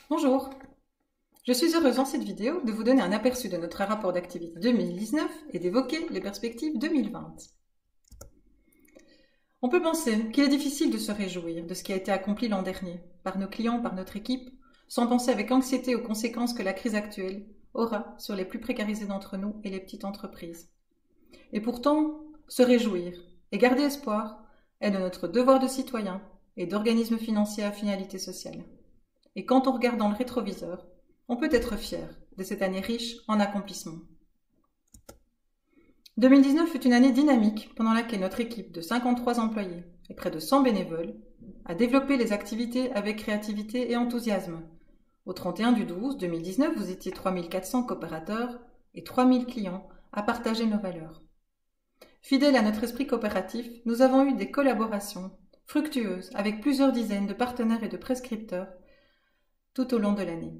Bonjour, je suis heureuse dans cette vidéo de vous donner un aperçu de notre rapport d'activité 2019 et d'évoquer les perspectives 2020. On peut penser qu'il est difficile de se réjouir de ce qui a été accompli l'an dernier, par nos clients, par notre équipe, sans penser avec anxiété aux conséquences que la crise actuelle aura sur les plus précarisés d'entre nous et les petites entreprises. Et pourtant, se réjouir et garder espoir est de notre devoir de citoyen et d'organisme financier à finalité sociale. Et quand on regarde dans le rétroviseur, on peut être fier de cette année riche en accomplissements. 2019 fut une année dynamique pendant laquelle notre équipe de 53 employés et près de 100 bénévoles a développé les activités avec créativité et enthousiasme. Au 31/12/2019, vous étiez 3400 coopérateurs et 3000 clients à partager nos valeurs. Fidèles à notre esprit coopératif, nous avons eu des collaborations fructueuses avec plusieurs dizaines de partenaires et de prescripteurs tout au long de l'année.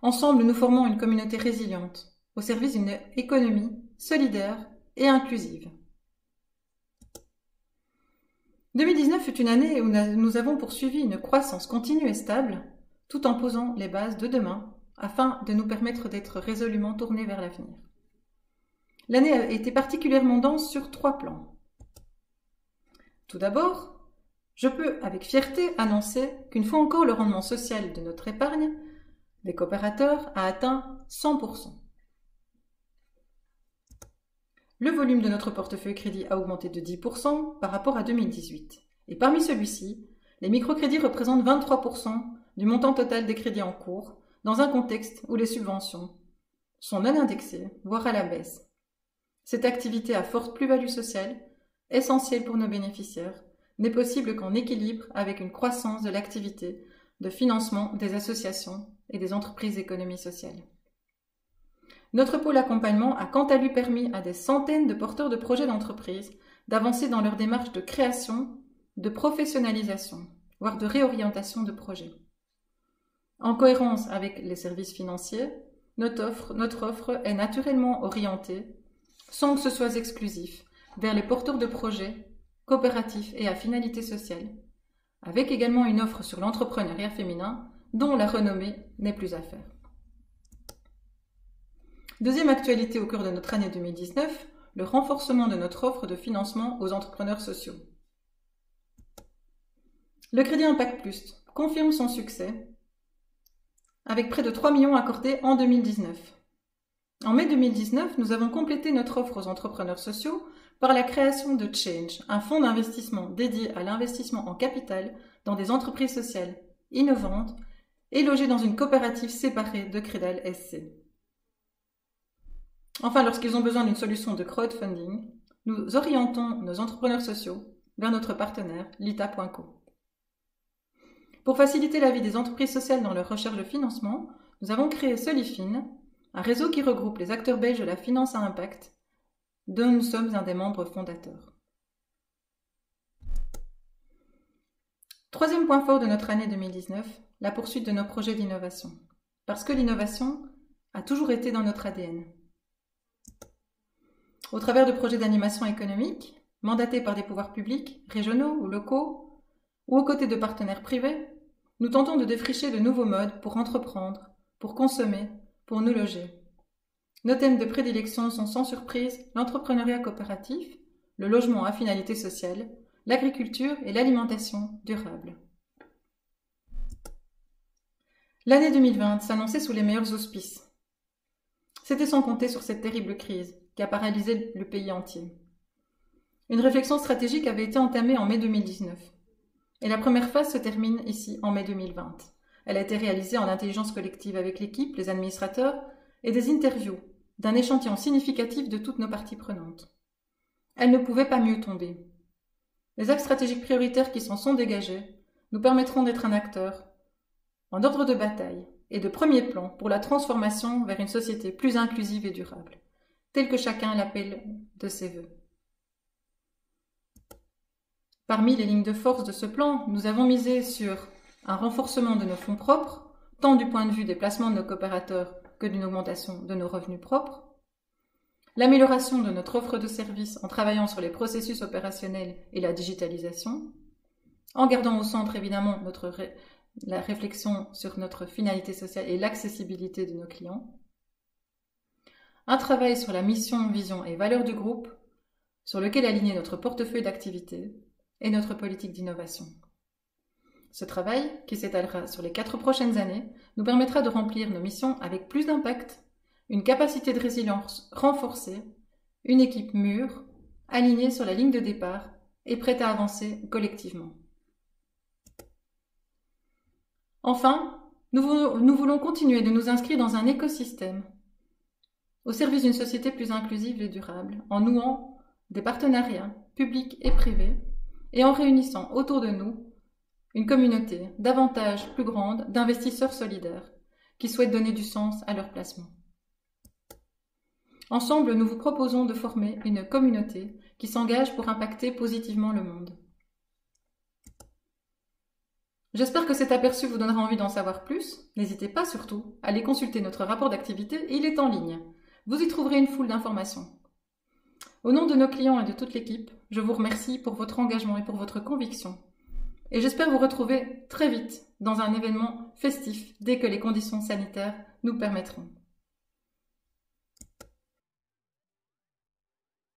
Ensemble, nous formons une communauté résiliente, au service d'une économie solidaire et inclusive. 2019 fut une année où nous avons poursuivi une croissance continue et stable, tout en posant les bases de demain, afin de nous permettre d'être résolument tournés vers l'avenir. L'année a été particulièrement dense sur 3 plans. Tout d'abord, je peux avec fierté annoncer qu'une fois encore le rendement social de notre épargne des coopérateurs a atteint 100%. Le volume de notre portefeuille crédit a augmenté de 10% par rapport à 2018. Et parmi celui-ci, les microcrédits représentent 23% du montant total des crédits en cours, dans un contexte où les subventions sont non indexées, voire à la baisse. Cette activité à forte plus-value sociale, essentielle pour nos bénéficiaires, n'est possible qu'en équilibre avec une croissance de l'activité de financement des associations et des entreprises d'économie sociale. Notre pôle accompagnement a quant à lui permis à des centaines de porteurs de projets d'entreprise d'avancer dans leur démarche de création, de professionnalisation, voire de réorientation de projets. En cohérence avec les services financiers, notre offre est naturellement orientée, sans que ce soit exclusif, vers les porteurs de projets coopératifs et à finalité sociale, avec également une offre sur l'entrepreneuriat féminin dont la renommée n'est plus à faire. Deuxième actualité au cours de notre année 2019, le renforcement de notre offre de financement aux entrepreneurs sociaux. Le Crédit Impact Plus confirme son succès avec près de 3 millions accordés en 2019. En mai 2019, nous avons complété notre offre aux entrepreneurs sociaux par la création de Change, un fonds d'investissement dédié à l'investissement en capital dans des entreprises sociales innovantes et logées dans une coopérative séparée de Crédal SC. Enfin, lorsqu'ils ont besoin d'une solution de crowdfunding, nous orientons nos entrepreneurs sociaux vers notre partenaire, lita.co. Pour faciliter la vie des entreprises sociales dans leur recherche de financement, nous avons créé Solifin, un réseau qui regroupe les acteurs belges de la finance à impact, dont nous sommes un des membres fondateurs. Troisième point fort de notre année 2019, la poursuite de nos projets d'innovation. Parce que l'innovation a toujours été dans notre ADN. Au travers de projets d'animation économique, mandatés par des pouvoirs publics, régionaux ou locaux, ou aux côtés de partenaires privés, nous tentons de défricher de nouveaux modes pour entreprendre, pour consommer, pour nous loger. Nos thèmes de prédilection sont sans surprise l'entrepreneuriat coopératif, le logement à finalité sociale, l'agriculture et l'alimentation durable. L'année 2020 s'annonçait sous les meilleurs auspices. C'était sans compter sur cette terrible crise qui a paralysé le pays entier. Une réflexion stratégique avait été entamée en mai 2019 et la première phase se termine ici en mai 2020. Elle a été réalisée en intelligence collective avec l'équipe, les administrateurs et des interviews d'un échantillon significatif de toutes nos parties prenantes. Elle ne pouvait pas mieux tomber. Les axes stratégiques prioritaires qui s'en sont dégagés nous permettront d'être un acteur en ordre de bataille et de premier plan pour la transformation vers une société plus inclusive et durable, telle que chacun l'appelle de ses vœux. Parmi les lignes de force de ce plan, nous avons misé sur un renforcement de nos fonds propres, tant du point de vue des placements de nos coopérateurs que d'une augmentation de nos revenus propres, l'amélioration de notre offre de services en travaillant sur les processus opérationnels et la digitalisation, en gardant au centre évidemment notre la réflexion sur notre finalité sociale et l'accessibilité de nos clients. Un travail sur la mission, vision et valeurs du groupe, sur lequel aligner notre portefeuille d'activités et notre politique d'innovation. Ce travail, qui s'étalera sur les 4 prochaines années, nous permettra de remplir nos missions avec plus d'impact, une capacité de résilience renforcée, une équipe mûre, alignée sur la ligne de départ et prête à avancer collectivement. Enfin, nous voulons continuer de nous inscrire dans un écosystème au service d'une société plus inclusive et durable, en nouant des partenariats publics et privés et en réunissant autour de nous une communauté davantage plus grande d'investisseurs solidaires qui souhaitent donner du sens à leur placement. Ensemble, nous vous proposons de former une communauté qui s'engage pour impacter positivement le monde. J'espère que cet aperçu vous donnera envie d'en savoir plus. N'hésitez pas surtout à aller consulter notre rapport d'activité, il est en ligne. Vous y trouverez une foule d'informations. Au nom de nos clients et de toute l'équipe, je vous remercie pour votre engagement et pour votre conviction. Et j'espère vous retrouver très vite dans un événement festif dès que les conditions sanitaires nous permettront.